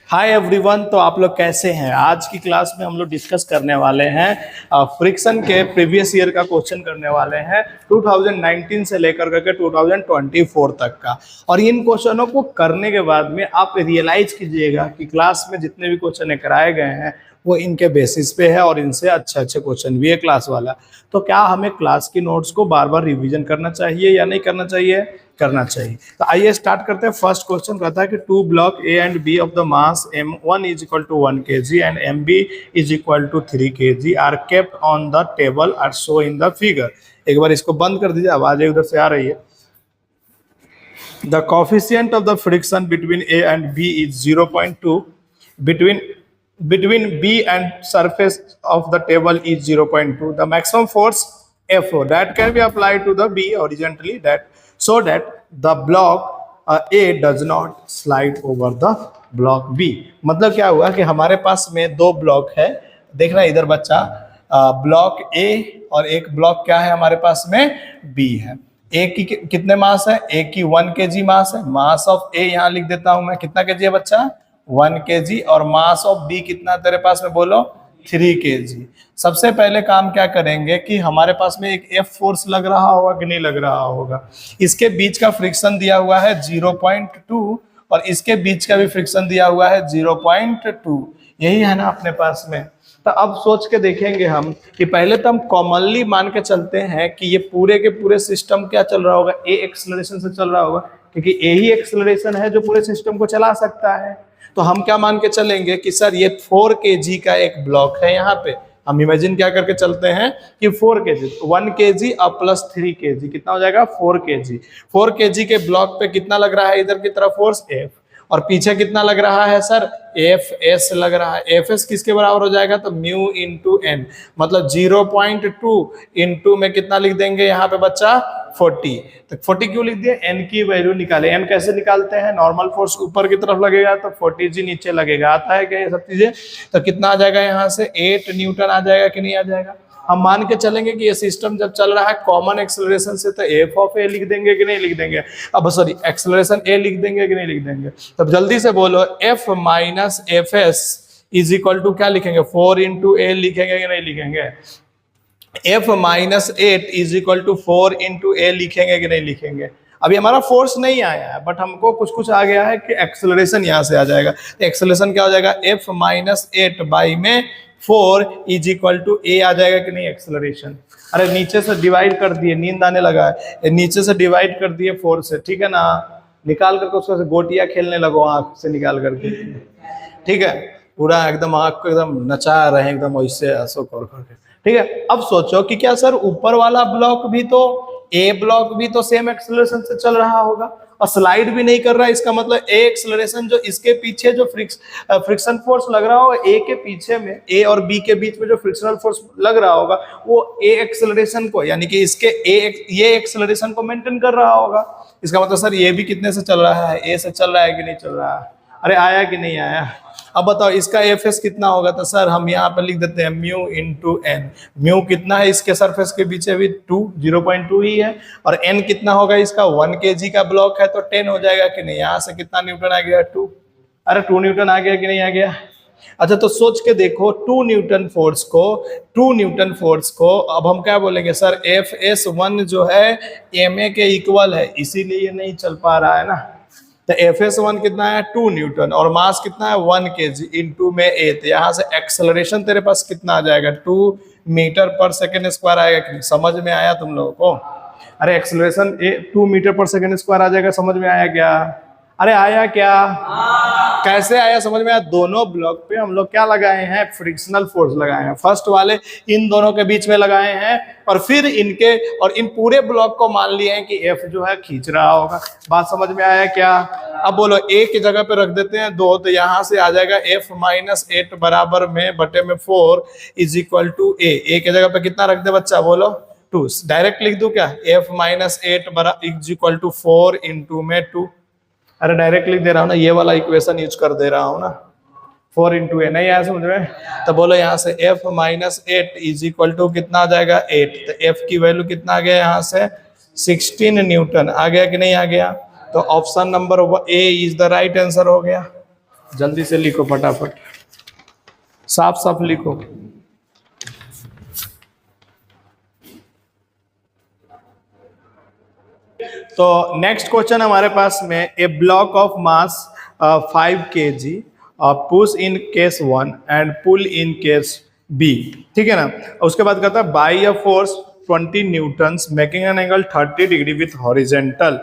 Hi everyone. तो आप लोग कैसे हैं? आज की क्लास में हम लोग डिस्कस करने वाले हैं फ्रिक्शन के प्रीवियस ईयर का क्वेश्चन करने वाले हैं 2019 से लेकर करके 2024 तक का। और इन क्वेश्चनों को करने के बाद में आप रियलाइज कीजिएगा कि क्लास में जितने भी क्वेश्चन कराए गए हैं वो इनके बेसिस पे है और इनसे अच्छे अच्छे क्वेश्चन भी है क्लास वाला। तो क्या हमें क्लास की नोट्स को बार बार रिवीजन करना चाहिए या नहीं करना चाहिए? करना चाहिए। तो आइए स्टार्ट करते हैं। फर्स्ट क्वेश्चन कहता है कि two block A and B of the mass m1 is equal to 1 kg and mb is equal to 3 kg are kept on the table are shown in the figure. एक बार इसको बंद कर दीजिए, आवाज उधर से आ रही है। The coefficient of the friction between A and B is 0.2 between B and surface of the table is 0.2. The maximum force F4 that can be applied to the B horizontally that so that the block A does not slide over the block B. मतलब क्या हुआ कि हमारे पास में दो block है, देखना इधर बच्चा, ब्लॉक A और एक ब्लॉक क्या है हमारे पास में B है। A की कितने मास है? A की 1 kg मास है। मास ऑफ A यहाँ लिख देता हूं मैं, कितना kg है बच्चा? 1 kg। और मास ऑफ बी कितना तेरे पास में बोलो? 3 kg। सबसे पहले काम क्या करेंगे कि हमारे पास में एक F फोर्स लग रहा होगा कि नहीं लग रहा होगा। इसके बीच का फ्रिक्शन दिया हुआ है 0.2 और इसके बीच का भी फ्रिक्शन दिया हुआ है 0.2। यही है ना अपने पास में। तो अब सोच के देखेंगे हम कि पहले तो हम कॉमनली मान के चलते हैं कि ये पूरे के पूरे सिस्टम क्या चल रहा होगा? ए एक्सेलरेशन से चल रहा होगा, क्योंकि ए ही एक्सेलरेशन है जो पूरे सिस्टम को चला सकता है। तो हम क्या मान के चलेंगे कि सर ये 4 kg का एक ब्लॉक है। यहाँ पे हम इमेजिन क्या करके चलते हैं कि 4 kg 1 kg अब प्लस 3 kg कितना हो जाएगा? 4 kg। 4 kg के ब्लॉक पे कितना लग रहा है इधर की तरफ फोर्स? F। और पीछे कितना लग रहा है सर? Fs लग रहा है। Fs किसके बराबर हो जाएगा? तो म्यू इंटू एन, मतलब 0.2 इंटू में कितना लिख देंगे यहाँ पे बच्चा? 40। तो 40 क्यों लिख दिया? एन की वैल्यू निकाले। एन कैसे निकालते हैं? नॉर्मल फोर्स ऊपर की तरफ लगेगा तो 40g नीचे लगेगा। आता है क्या ये सब चीजें? तो कितना आ जाएगा यहाँ से? 8 न्यूटन आ जाएगा कि नहीं आ जाएगा? हम मान के चलेंगे कि ये सिस्टम जब चल रहा है कॉमन एक्सेलरेशन से, तो एफ ऑफ ए लिख देंगे कि नहीं लिख देंगे? अब सॉरी, एक्सेलरेशन ए लिख देंगे कि नहीं लिख देंगे? तब जल्दी से बोलो, F minus F S is equal to क्या लिखेंगे? 4 इंटू ए लिखेंगे कि नहीं लिखेंगे? F minus 8 is equal to 4 into a लिखेंगे कि नहीं लिखेंगे? अभी हमारा फोर्स नहीं आया है बट हमको कुछ कुछ आ गया है कि एक्सेलरेशन यहाँ से आ जाएगा। तो एक्सेलरेशन क्या हो जाएगा? एफ माइनस 8 बाई में 4 इज इक्वल टू ए आ जाएगा कि नहीं एक्सेलरेशन? अरे नीचे से डिवाइड कर दिए, नींद आने लगा है। नीचे से डिवाइड कर दिए 4 से, ठीक है ना? निकाल करके उसको गोटियां खेलने लगो आंख से निकाल करके, ठीक है? पूरा एकदम आंख को एकदम नचा रहे हैं एकदम वैसे ऐसो कर करके, ठीक है? अब सोचो कि क्या सर ऊपर वाला ब्लॉक भी तो, ए ब्लॉक भी तो सेम एक्सेलरेशन से चल रहा होगा और स्लाइड भी नहीं कर रहा है। इसका मतलब ए एक्सेलरेशन जो इसके पीछे जो फ्रिक्शन फोर्स लग रहा होगा, ए के पीछे में, ए और बी के बीच में जो फ्रिक्शनल फोर्स लग रहा होगा वो ए एक्सेलरेशन को, यानी कि इसके ये एक्सेलरेशन को मेंटेन कर रहा होगा। इसका मतलब सर ये भी कितने से चल रहा है? ए से चल रहा है कि नहीं चल रहा है? अरे आया कि नहीं आया? अब बताओ इसका एफएस कितना होगा? तो सर हम यहाँ पे लिख देते हैं म्यू इंटू एन। म्यू कितना है इसके सरफेस के पीछे भी? 0.2 ही है। और एन कितना होगा इसका? 1 kg का ब्लॉक है तो 10 हो जाएगा कि नहीं? यहाँ से कितना न्यूटन आ गया? 2। अरे 2 न्यूटन आ गया कि नहीं आ गया? अच्छा तो सोच के देखो, 2 न्यूटन फोर्स को अब हम क्या बोलेंगे? सर Fs1 जो है ma के इक्वल है, इसीलिए ये नहीं चल पा रहा है ना। तो Fs1 कितना है? 2 न्यूटन और मास कितना है? 1 kg इंटू में ए। तो यहाँ से एक्सेलरेशन तेरे पास कितना आ जाएगा? 2 मीटर पर सेकेंड स्क्वायर आएगा कि नहीं? समझ में आया तुम लोगों को? अरे एक्सेलरेशन 2 मीटर पर सेकेंड स्क्वायर आ जाएगा। समझ में आया क्या? अरे आया क्या? कैसे आया? समझ में आया? दोनों ब्लॉक पे हम लोग क्या लगाए हैं? फ्रिक्शनल फोर्स लगाए हैं। फर्स्ट वाले इन दोनों के बीच में लगाए हैं और फिर इनके और इन पूरे ब्लॉक को मान लिए हैं कि एफ जो है खींच रहा होगा। बात समझ में आया क्या? अब बोलो ए की जगह पे रख देते हैं 2, तो यहाँ से आ जाएगा एफ माइनस 8 बराबर में बटे में 4 इज इक्वल टू ए। ए की जगह पे कितना रख दे बच्चा? बोलो 2। डायरेक्ट लिख दूं क्या? F minus 8 is equal to 4 into में 2। अरे डायरेक्ट लिख दे रहा हूँ ना, ये वाला इक्वेशन यूज कर दे रहा हूँ ना। 4 इंटू ए, नहीं आया समझ में? तो बोलो यहाँ से F minus 8 is equal to कितना आ जाएगा? 8। तो एफ की वैल्यू कितना आ गया यहाँ से? 16 न्यूटन आ गया कि नहीं आ गया? तो option number A is the right answer हो गया। जल्दी से लिखो फटाफट, साफ साफ लिखो। तो नेक्स्ट क्वेश्चन हमारे पास में, a block of mass 5 kg push in case 1 and pull in case B, ठीक है ना। उसके बाद कहता है by a force 20 newtons making an angle 30 degree with horizontal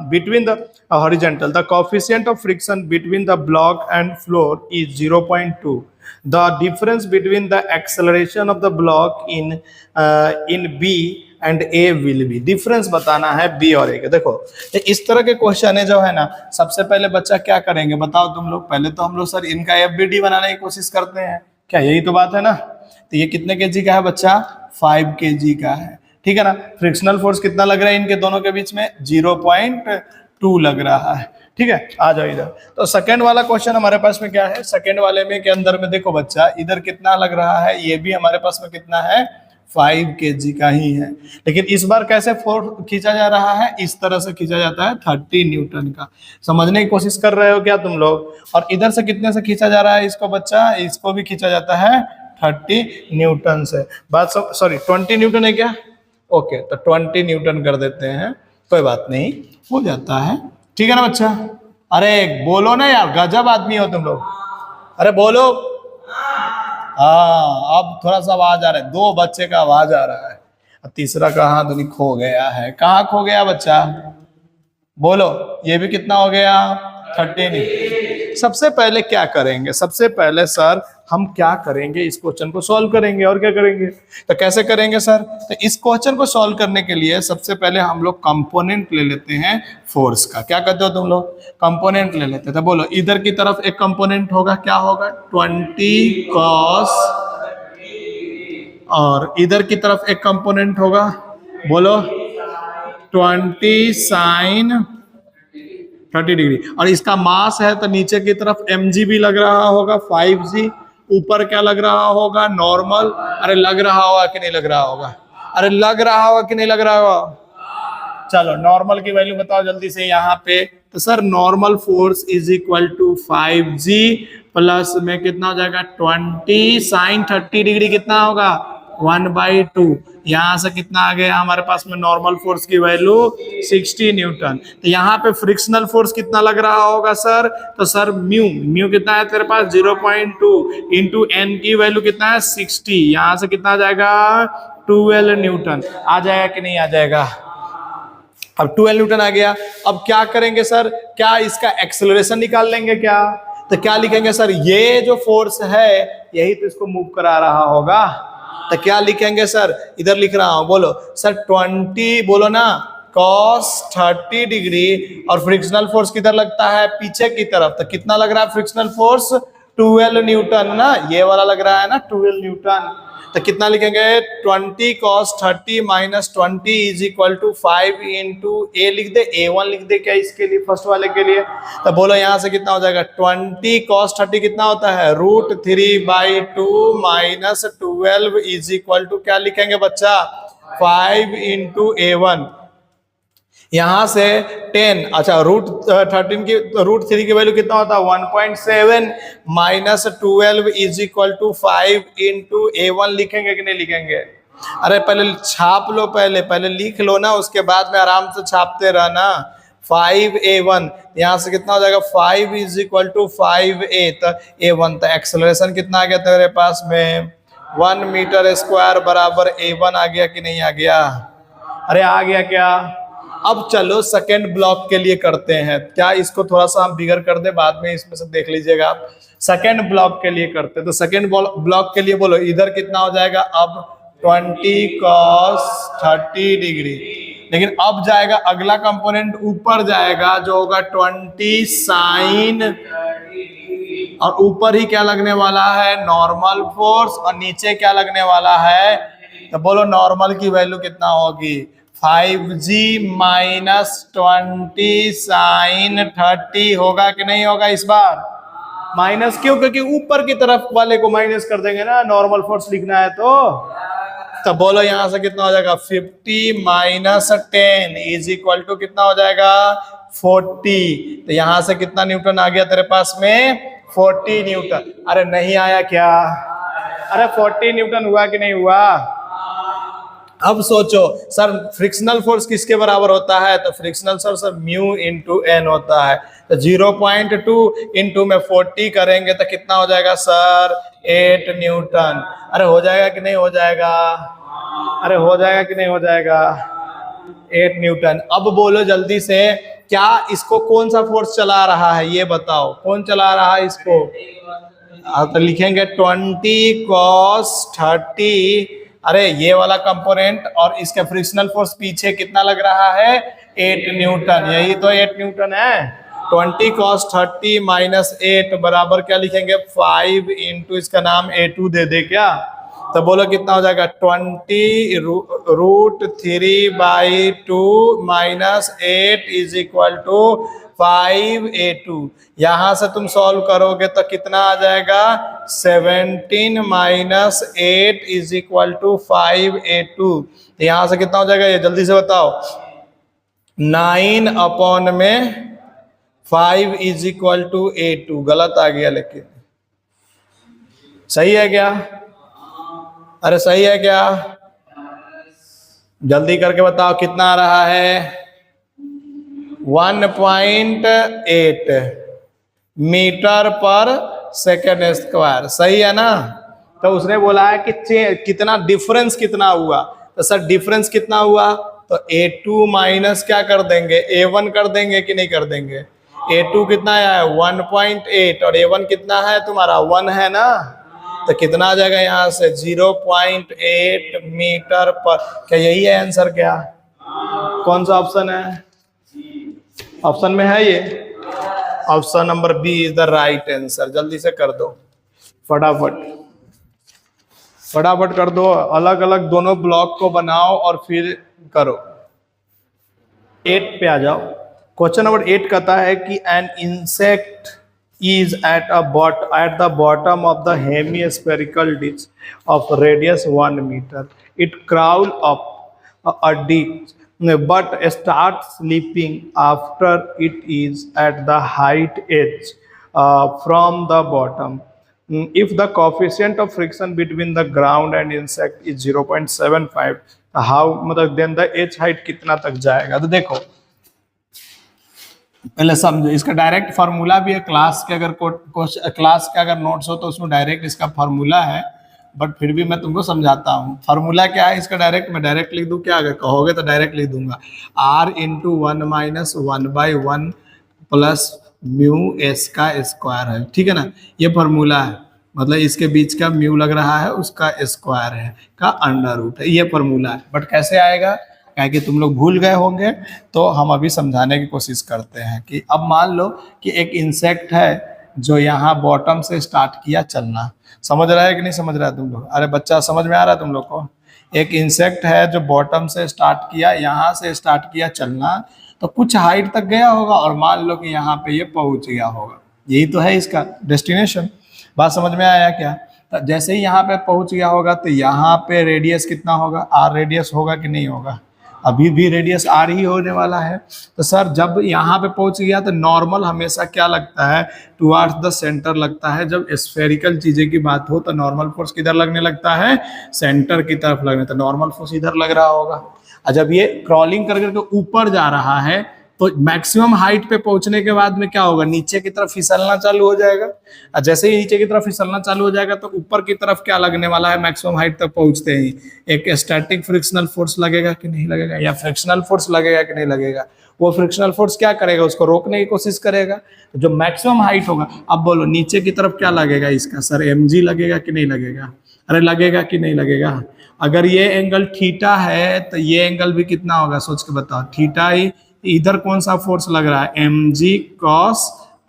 between the horizontal, the coefficient of friction between the block and floor is 0.2. The difference between the acceleration of the block in B and A will be, difference बताना है B और A के। देखो तो इस तरह के question है जो है ना, सबसे पहले बच्चा क्या करेंगे बताओ तुम लोग। पहले तो हम लोग सर इनका FBD बनाने की कोशिश करते हैं, क्या यही तो बात है ना। तो ये कितने kg का है बच्चा, 5 kg का है, ठीक है ना। फ्रिक्शनल फोर्स कितना लग रहा है इनके दोनों के बीच में, 0.2 लग रहा है, ठीक है। आ जाओ इधर। तो सेकंड वाला क्वेश्चन हमारे पास में क्या है, सेकंड वाले में के अंदर में देखो बच्चा, इधर कितना लग रहा है, ये भी हमारे पास में कितना है, 5 kg का ही है। लेकिन इस बार कैसे फोर्स खींचा जा रहा है, इस तरह से खींचा जाता है 30 न्यूटन का। समझने की कोशिश कर रहे हो क्या तुम लोग। और इधर से कितने से खींचा जा रहा है इसको बच्चा, इसको भी खींचा जाता है 30 न्यूटन से। बात सॉरी 20 न्यूटन है क्या, ओके तो 20 न्यूटन कर देते हैं, कोई बात नहीं, हो जाता है, ठीक है ना बच्चा। अरे बोलो ना यार, गजब आदमी हो तुम लोग, अरे बोलो। हाँ अब थोड़ा सा आवाज आ रहा है, 2 बच्चे का आवाज आ रहा है, तीसरा कहाँ तो नहीं खो गया है, कहाँ खो गया बच्चा, बोलो। ये भी कितना हो गया, 30। सबसे पहले क्या करेंगे, सबसे पहले सर हम क्या करेंगे, इस क्वेश्चन को सॉल्व करेंगे। और क्या करेंगे, तो कैसे करेंगे सर, तो इस क्वेश्चन को सॉल्व करने के लिए सबसे पहले हम लोग कंपोनेंट ले लेते हैं फोर्स का। क्या कहते हो तुम लोग, कंपोनेंट ले लेते हैं। तो बोलो इधर की तरफ एक कंपोनेंट होगा, क्या होगा, 20 cos, और इधर की तरफ एक कंपोनेंट होगा, बोलो 20 sin 30 डिग्री। और इसका मास है तो नीचे की तरफ mg भी लग रहा होगा 5g, ऊपर क्या लग रहा होगा, नॉर्मल। अरे लग रहा होगा कि नहीं लग रहा होगा, अरे लग रहा होगा कि नहीं लग रहा होगा। चलो नॉर्मल की वैल्यू बताओ जल्दी से यहाँ पे। तो sir normal force is equal to 5g plus में कितना हो जाएगा, 20 sin 30 डिग्री कितना होगा, 1/2। यहाँ से कितना आ गया हमारे पास में, नॉर्मल फोर्स की वैल्यू 60 न्यूटन। तो यहाँ पे फ्रिक्शनल फोर्स कितना लग रहा होगा सर, तो सर म्यू कितना है तेरे पास, 0.2 इंटू एन की वैल्यू कितना है, 60। यहाँ से कितना आ जाएगा, 12 न्यूटन। आ जाएगा कि नहीं आ जाएगा, अब 12 न्यूटन आ गया। अब क्या करेंगे सर, क्या इसका एक्सेलरेशन निकाल लेंगे क्या। तो क्या लिखेंगे सर, ये जो फोर्स है यही तो इसको मूव करा रहा होगा। तो क्या लिखेंगे सर, इधर लिख रहा हूं, बोलो सर 20, बोलो ना cos 30 डिग्री, और फ्रिक्शनल फोर्स किधर लगता है, पीछे की तरफ। तो कितना लग रहा है फ्रिक्शनल फोर्स, 12 न्यूटन ना, ये वाला लग रहा है ना 12 न्यूटन। तो कितना लिखेंगे, 20 cos 30 minus 20 is equal to 5 into a लिख दे, A1 लिख दे क्या इसके लिए, फर्स्ट वाले के लिए। तो बोलो यहाँ से कितना हो जाएगा, 20 cos 30 कितना होता है, √3/2 माइनस 12 इज इक्वल टू क्या लिखेंगे बच्चा, 5 इंटू A1। यहां से 10, अच्छा √13 की √3 की वैल्यू कितना होता है, 1.7 minus 12 is equal to 5 into A1 लिखेंगे कि नहीं लिखेंगे। अरे पहले छाप लो, पहले लिख लो ना, उसके बाद में आराम से छापते रहना। 5A1 यहाँ से कितना हो जाएगा, 5 इज इक्वल टू 5A, तो A1। तो एक्सेलरेशन कितना आ गया तेरे पास में, 1 मीटर स्क्वायर बराबर A1 आ गया कि नहीं आ गया, अरे आ गया क्या। अब चलो सेकेंड ब्लॉक के लिए करते हैं, क्या इसको थोड़ा सा हम बिगर कर दे, बाद में इसमें से देख लीजिएगा आप। सेकेंड ब्लॉक के लिए करते हैं, तो सेकेंड ब्लॉक के लिए बोलो इधर कितना हो जाएगा, अब 20 cos 30 डिग्री। लेकिन अब जाएगा अगला कंपोनेंट ऊपर जाएगा, जो होगा 20 sin, और ऊपर ही क्या लगने वाला है, नॉर्मल फोर्स, और नीचे क्या लगने वाला है, तो बोलो नॉर्मल की वैल्यू कितना होगी, 5g माइनस 20 sin 30 होगा कि नहीं होगा इस बार। माइनस क्यों, क्योंकि ऊपर की तरफ वाले को माइनस कर देंगे ना, नॉर्मल फोर्स लिखना है तो तो बोलो यहां से कितना हो जाएगा 50 माइनस 10 इज इक्वल टू कितना हो जाएगा 40। तो यहां से कितना न्यूटन आ गया तेरे पास में 40 न्यूटन। अरे नहीं आया क्या? अरे 40 न्यूटन हुआ कि नहीं हुआ? अब सोचो सर फ्रिक्शनल फोर्स किसके बराबर होता है? तो frictional sir mu into N होता है। तो 0.2 इंटू में 40 करेंगे तो कितना हो जाएगा सर 8 न्यूटन। अरे हो जाएगा कि नहीं हो जाएगा? अरे हो जाएगा कि नहीं हो जाएगा? 8 न्यूटन। अब बोलो जल्दी से क्या इसको कौन सा फोर्स चला रहा है ये बताओ, कौन चला रहा है इसको? तो लिखेंगे 20 cos 30। अरे ये वाला कंपोनेंट और इसका फ्रिक्शनल फोर्स पीछे कितना लग रहा है 8 न्यूटन। यही तो 8 न्यूटन है। 20 cos 30 माइनस 8 बराबर क्या लिखेंगे 5 इंटू इसका नाम A2 दे दे क्या? तो बोलो कितना हो जाएगा 20√3/2 minus 8 is equal to 5A2। यहां से तुम सॉल्व करोगे तो कितना आ जाएगा 17 minus 8 is equal to 5A2। तो यहां से कितना हो जाएगा ये जल्दी से बताओ 9/5 इज इक्वल टू A2। गलत आ गया लेकिन सही है क्या? अरे सही है क्या? जल्दी करके बताओ कितना आ रहा है 1.8 मीटर पर सेकेंड स्क्वायर। सही है ना? तो उसने बोला है कि कितना डिफरेंस कितना हुआ? तो सर डिफरेंस कितना हुआ? तो A2 माइनस क्या कर देंगे A1 कर देंगे कि नहीं कर देंगे? A2 कितना है 1.8 और A1 कितना है तुम्हारा 1 है ना? तो कितना आ जाएगा यहां से 0.8 मीटर पर। क्या यही है आंसर? क्या कौन सा ऑप्शन है? ऑप्शन में है ये option number B is the right answer. जल्दी से कर दो फटाफट फटाफट कर दो। अलग अलग दोनों ब्लॉक को बनाओ और फिर करो। 8 पे आ जाओ। क्वेश्चन नंबर 8 कहता है कि an insect is at the bottom of the hemispherical dish of radius 1 meter. It crawl up a ditch but starts sleeping after it is at the height edge from the bottom. If the coefficient of friction between the ground and insect is 0.75, how मतलब then the edge height कितना तक जाएगा? तो देखो पहले समझो इसका direct formula भी है। क्लास के अगर नोट्स हो तो उसमें डायरेक्ट इसका फार्मूला है, बट फिर भी मैं तुमको समझाता हूँ। फार्मूला क्या है इसका? मैं डायरेक्ट लिख दूँ क्या? अगर कहोगे तो डायरेक्ट लिख दूंगा R into 1 minus 1/1 plus mu S का स्क्वायर है। ठीक है ना? ये फार्मूला है, मतलब इसके बीच का म्यू लग रहा है उसका स्क्वायर है का अंडर रूट है। ये फार्मूला है, बट कैसे आएगा कि तुम लोग भूल गए होंगे तो हम अभी समझाने की कोशिश करते हैं। कि अब मान लो कि एक इंसेक्ट है जो यहाँ बॉटम से स्टार्ट किया चलना। समझ रहा है कि नहीं समझ रहा है तुम लोग? अरे बच्चा समझ में आ रहा है तुम लोग को? एक इंसेक्ट है जो बॉटम से स्टार्ट किया, यहाँ से स्टार्ट किया चलना, तो कुछ हाइट तक गया होगा और मान लो कि यहाँ पे ये पहुंच गया होगा। यही तो है इसका डेस्टिनेशन। बात समझ में आया क्या? तो जैसे ही यहाँ पे पहुंच गया होगा तो यहाँ पे रेडियस कितना होगा? R रेडियस होगा कि नहीं होगा? अभी भी रेडियस R ही होने वाला है। तो सर जब यहाँ पे पहुंच गया तो नॉर्मल हमेशा क्या लगता है? टुवार्ड्स द सेंटर लगता है। जब स्फेरिकल चीजें की बात हो तो नॉर्मल फोर्स किधर लगने लगता है? सेंटर की तरफ लगने। तो नॉर्मल फोर्स इधर लग रहा होगा। और जब ये क्रॉलिंग कर करके ऊपर जा रहा है तो मैक्सिमम हाइट पे पहुंचने के बाद में क्या होगा? नीचे की तरफ फिसलना चालू हो जाएगा। और जैसे ही नीचे की तरफ फिसलना चालू हो जाएगा तो ऊपर की तरफ क्या लगने वाला है? मैक्सिमम हाइट तक पहुंचते ही एक स्टैटिक फ्रिक्शनल फोर्स लगेगा कि नहीं लगेगा? या फ्रिक्शनल फोर्स लगेगा कि नहीं लगेगा? वो फ्रिक्शनल फोर्स क्या करेगा? उसको रोकने की कोशिश करेगा। तो जो मैक्सिमम हाइट होगा, अब बोलो नीचे की तरफ क्या लगेगा इसका? सर mg लगेगा कि नहीं लगेगा? अरे लगेगा कि नहीं लगेगा? अगर ये एंगल थीटा है तो ये एंगल भी कितना होगा? सोच के बताओ। थीटा ही इधर कौन सा फोर्स लग रहा है? mg cos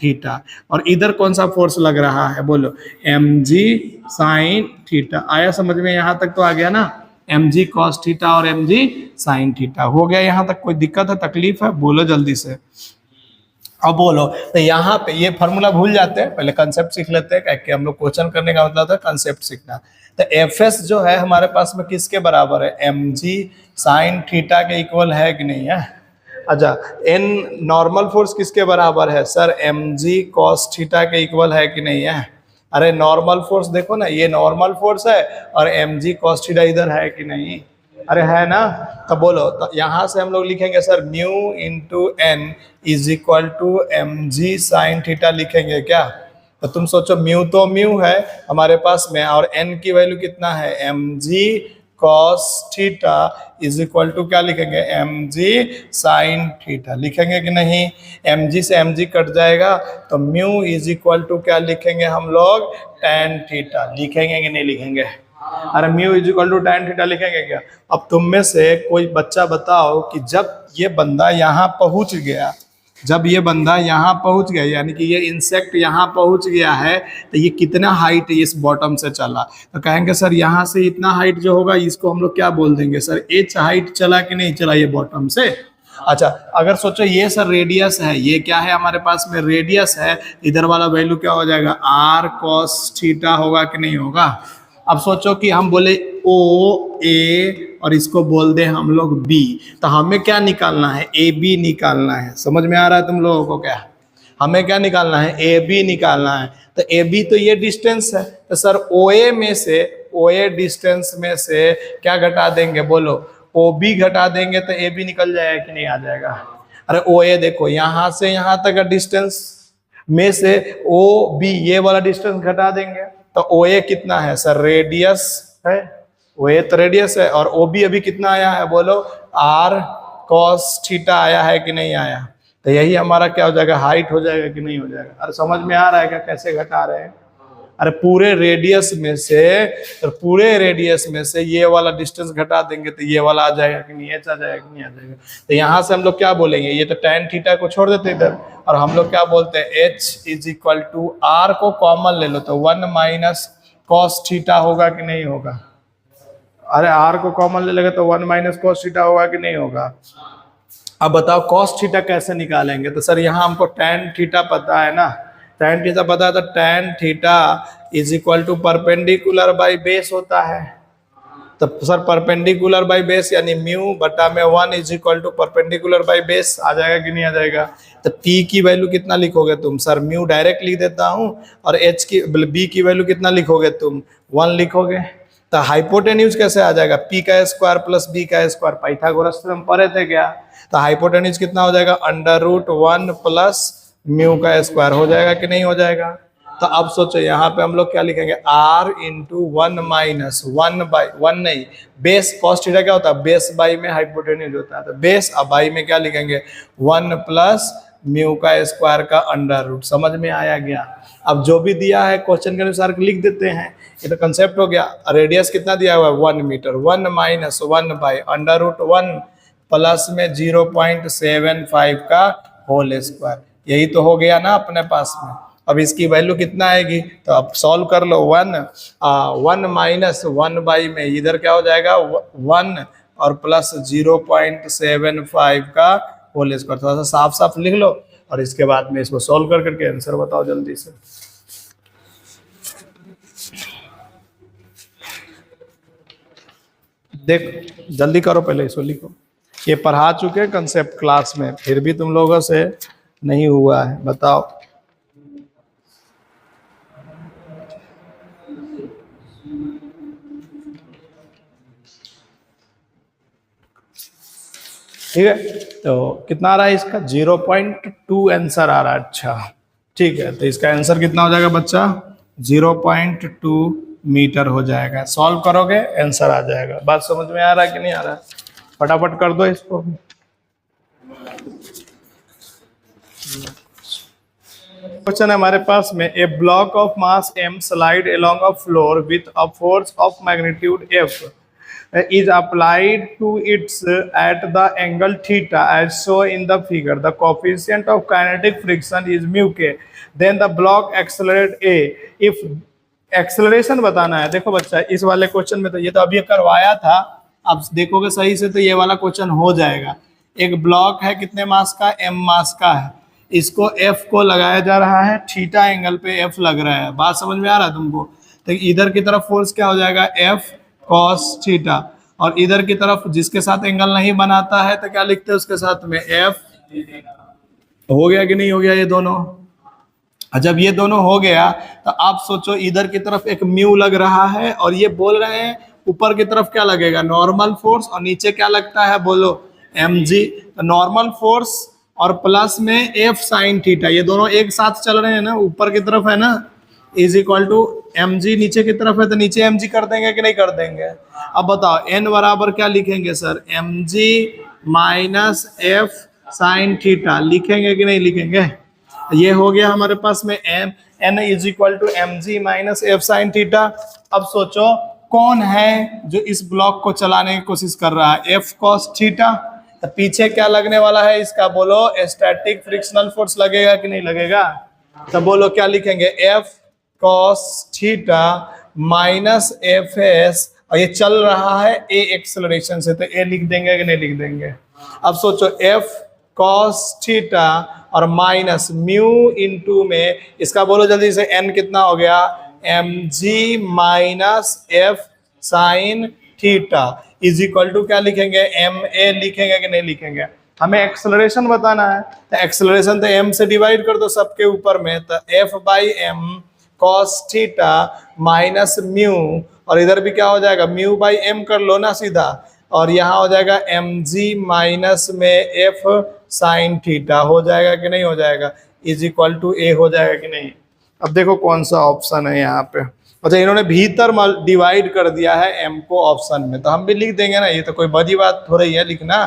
theta. और इधर कौन सा फोर्स लग रहा है? बोलो mg sin थीटा। आया समझ में? यहाँ तक तो आ गया ना? mg cos थीटा और mg sin थीटा हो गया। यहाँ तक कोई दिक्कत है, तकलीफ है? बोलो जल्दी से। अब बोलो, तो यहाँ पे ये फार्मूला भूल जाते हैं, पहले कंसेप्ट सीख लेते हैं, कि हम लोग क्वेश्चन करने का मतलब था कंसेप्ट सीखना। तो एफ एस जो है हमारे पास में किसके बराबर है, एम जी साइन थीटा के इक्वल है कि नहीं है। अच्छा, एन नॉर्मल फोर्स किसके बराबर है sir, M G cos theta के इक्वल है कि नहीं है। अरे नॉर्मल फोर्स देखो ना, ये नॉर्मल फोर्स है और एम जी कॉस थीटा इधर है कि नहीं, अरे है ना। तो बोलो, तो यहां से हम लोग लिखेंगे sir mu into N is equal to M G sine theta लिखेंगे क्या। तो तुम सोचो, म्यू तो म्यू है हमारे पास में, और एन की वैल्यू कितना है, M G cos theta is equal to क्या लिखेंगे, एम जी साइन थीटा लिखेंगे कि नहीं। एम जी से एम जी कट जाएगा, तो म्यू इज इक्वल टू क्या लिखेंगे हम लोग, टेन थीटा लिखेंगे कि नहीं लिखेंगे। अरे mu is equal to tan theta लिखेंगे क्या। अब तुम में से कोई बच्चा बताओ कि जब ये बंदा यहाँ पहुंच गया, जब ये बंदा यहाँ पहुंच गया, यानी कि ये इंसेक्ट यहाँ पहुंच गया है, तो ये कितना हाइट इस बॉटम से चला, तो कहेंगे सर यहाँ से इतना हाइट जो होगा इसको हम लोग क्या बोल देंगे सर, एच हाइट चला कि नहीं चला ये बॉटम से। अच्छा, अगर सोचो ये सर रेडियस है, ये क्या है हमारे पास में रेडियस है, इधर वाला वैल्यू क्या हो जाएगा, आर कॉस थीटा होगा कि नहीं होगा। अब सोचो कि हम बोले ओ ए और इसको बोल दे हम लोग बी, तो हमें क्या निकालना है, ए बी निकालना है। समझ में आ रहा है तुम लोगों को क्या, हमें क्या निकालना है, ए बी निकालना है। तो ए बी तो ये डिस्टेंस है, तो सर ओ ए में से, ओ ए डिस्टेंस में से क्या घटा देंगे, बोलो ओ बी घटा देंगे तो ए बी निकल जाएगा कि नहीं आ जाएगा। अरे ओ ए देखो, यहाँ से यहाँ तक का डिस्टेंस में से ओ बी ये वाला डिस्टेंस घटा देंगे, तो ओ ए कितना है सर, रेडियस है, ओ ए तो रेडियस है, और ओ बी अभी कितना आया है, बोलो आर कॉस थीटा आया है कि नहीं आया। तो यही हमारा क्या हो जाएगा, हाइट हो जाएगा कि नहीं हो जाएगा। अरे समझ में आ रहा है क्या कैसे घटा रहे हैं। अरे पूरे रेडियस में से, तो पूरे रेडियस में से ये वाला डिस्टेंस घटा देंगे तो ये वाला आ जाएगा कि नहीं, एच आ जाएगा कि नहीं आ जाएगा। तो यहाँ से हम लोग क्या बोलेंगे, ये तो टेन थीटा को छोड़ देते इधर, और हम लोग क्या बोलते हैं, H is equal to R को कॉमन ले लो तो वन माइनस कॉस थीटा होगा कि नहीं होगा। अरे आर को कॉमन ले लेगा तो वन माइनस कॉस थीटा होगा कि नहीं होगा। अब बताओ कॉस थीटा कैसे निकालेंगे, तो सर यहाँ हमको टेन थीटा पता है ना, टेन थीटा पता है, तो tan theta is equal to perpendicular by base होता है। तो सर परपेंडिकुलर बाई बेस यानी म्यू बटा में one is equal to perpendicular by base आ जाएगा कि नहीं आ जाएगा। तो पी की वैल्यू कितना लिखोगे तुम, सर म्यू डायरेक्ट लिख देता हूँ, और एच की बी की वैल्यू कितना लिखोगे तुम, वन लिखोगे। तो हाइपोटेन्यूज कैसे आ जाएगा, पी का स्क्वायर प्लस बी का स्क्वायर, पाइथागोरस से हम पढ़े थे क्या। तो हाइपोटेन्यूज कितना हो जाएगा, under root one plus mu का स्क्वायर हो जाएगा कि नहीं हो जाएगा। तो अब सोचो यहाँ पे हम लोग क्या लिखेंगे, R into one minus one by one नहीं, बेस कॉस थीटा क्या होता है, बेस बाई में हाइपोटेन्यूज होता है, तो बेस अब बाई में क्या लिखेंगे, वन प्लस म्यू का स्क्वायर का अंडर रूट। समझ में आया गया। अब जो भी दिया है क्वेश्चन के अनुसार लिख देते हैं, ये तो कंसेप्ट हो गया। रेडियस कितना दिया हुआ है, 1 meter, one minus one by under root one plus में 0.75 का होल स्क्वायर, यही तो हो गया ना अपने पास में। अब इसकी वैल्यू कितना आएगी, तो अब सॉल्व कर लो, वन माइनस वन बाई में इधर क्या हो जाएगा, वन और प्लस 0.75 का होल स्क्वायर। थोड़ा सा साफ साफ लिख लो, और इसके बाद में इसको सॉल्व कर करके आंसर बताओ जल्दी से। देखो जल्दी करो, पहले इसको लिखो। ये पढ़ा चुके हैं कंसेप्ट क्लास में, फिर भी तुम लोगों से नहीं हुआ है, बताओ। ठीक है, तो कितना आ रहा है इसका, 0.2 आंसर आ रहा है। अच्छा ठीक है, तो इसका आंसर कितना हो जाएगा बच्चा, 0.2 मीटर हो जाएगा। सॉल्व करोगे आंसर आ जाएगा। बात समझ में आ रहा है कि नहीं आ रहा है, फटाफट कर दो इसको। क्वेश्चन है हमारे पास में, a block of mass m slide along a floor with a force of magnitude f is applied to its at the angle theta as shown in the figure. The coefficient of kinetic friction is mu k. Then the block accelerate a. If acceleration बताना है, देखो बच्चा इस वाले question में तो ये तो अभी करवाया था, अब देखोगे सही से तो ये वाला क्वेश्चन हो जाएगा। एक ब्लॉक है कितने मास का, m मास का है, इसको एफ को लगाया जा रहा है, थीटा एंगल पे एफ लग रहा है। बात समझ में आ रहा है तुमको? तो इधर की तरफ फोर्स क्या हो जाएगा, एफ कॉस थीटा, और इधर की तरफ जिसके साथ एंगल नहीं बनाता है तो क्या लिखते हैं उसके साथ में, एफ। हो गया कि नहीं हो गया ये दोनों? जब ये दोनों हो गया तो आप सोचो इधर की तरफ एक म्यू लग रहा है और ये बोल रहे हैं ऊपर की तरफ क्या लगेगा, नॉर्मल फोर्स, और नीचे क्या लगता है बोलो, mg। तो नॉर्मल फोर्स और प्लस में एफ साइन थीटा, ये दोनों एक साथ चल रहे हैं ना, ऊपर की तरफ है ना, इज इक्वल टू mg, नीचे की तरफ है तो नीचे mg कर देंगे कि नहीं कर देंगे? अब बताओ n बराबर क्या लिखेंगे sir, mg minus F sine theta, लिखेंगे कि नहीं लिखेंगे? ये हो गया हमारे पास में n is equal to mg minus F sine theta. अब सोचो कौन है जो इस ब्लॉक को चलाने की कोशिश कर रहा है, एफ कॉस थीटा। तो पीछे क्या लगने वाला है इसका, बोलो स्टैटिक फ्रिक्शनल फोर्स लगेगा कि नहीं लगेगा? तो बोलो क्या लिखेंगे, F cos theta minus F S, और ये चल रहा है ए एक्सेलरेशन से, तो ए लिख देंगे कि नहीं लिख देंगे? अब सोचो एफ कॉस थीटा और माइनस म्यू इनटू में इसका बोलो जल्दी से, एन कितना हो गया, mg minus F sine theta is equal to क्या लिखेंगे, ma लिखेंगे कि नहीं लिखेंगे? हमें एक्सेलरेशन बताना है, तो एक्सेलरेशन तो m से डिवाइड कर दो सबके ऊपर में, तो f by M cos theta minus mu, और इधर भी क्या हो जाएगा, म्यू बाई एम कर लो ना सीधा, और यहाँ हो जाएगा mg माइनस में f साइन थीटा, हो जाएगा कि नहीं हो जाएगा, इज इक्वल टू a हो जाएगा कि नहीं? अब देखो कौन सा ऑप्शन है यहाँ पे। अच्छा इन्होंने भीतर डिवाइड कर दिया है m को ऑप्शन में, तो हम भी लिख देंगे ना, ये तो कोई बड़ी बात हो रही है लिखना,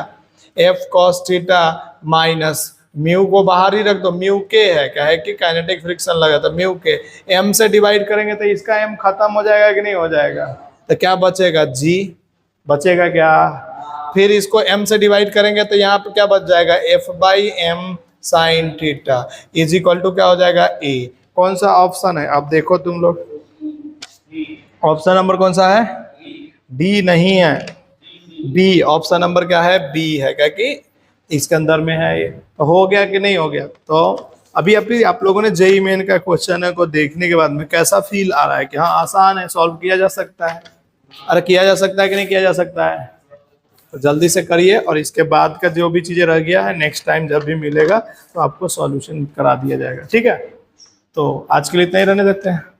f cos theta minus mu को बाहर ही रख दो, म्यू के है, क्या है कि काइनेटिक फ्रिक्शन लगा, तो म्यू के m से डिवाइड करेंगे तो इसका m खत्म हो जाएगा कि नहीं हो जाएगा? तो क्या बचेगा, g बचेगा क्या? फिर इसको m से डिवाइड करेंगे तो यहाँ पे क्या बच जाएगा, f by M sine theta is equal to क्या हो जाएगा, a। कौन सा ऑप्शन है अब देखो तुम लोग, ऑप्शन नंबर कौन सा है, डी नहीं है, बी। ऑप्शन नंबर क्या है, बी है, क्या कि इसके अंदर में है ये। तो हो गया कि नहीं हो गया? तो अभी आप लोगों ने जेईई मेन का क्वेश्चन को देखने के बाद में कैसा फील आ रहा है कि हाँ आसान है, सॉल्व किया जा सकता है? अरे किया जा सकता है कि नहीं किया जा सकता है? तो जल्दी से करिए, और इसके बाद का जो भी चीज़ें रह गया है नेक्स्ट टाइम जब भी मिलेगा तो आपको सॉल्यूशन करा दिया जाएगा, ठीक है? तो आज के लिए इतना ही रहने देते हैं।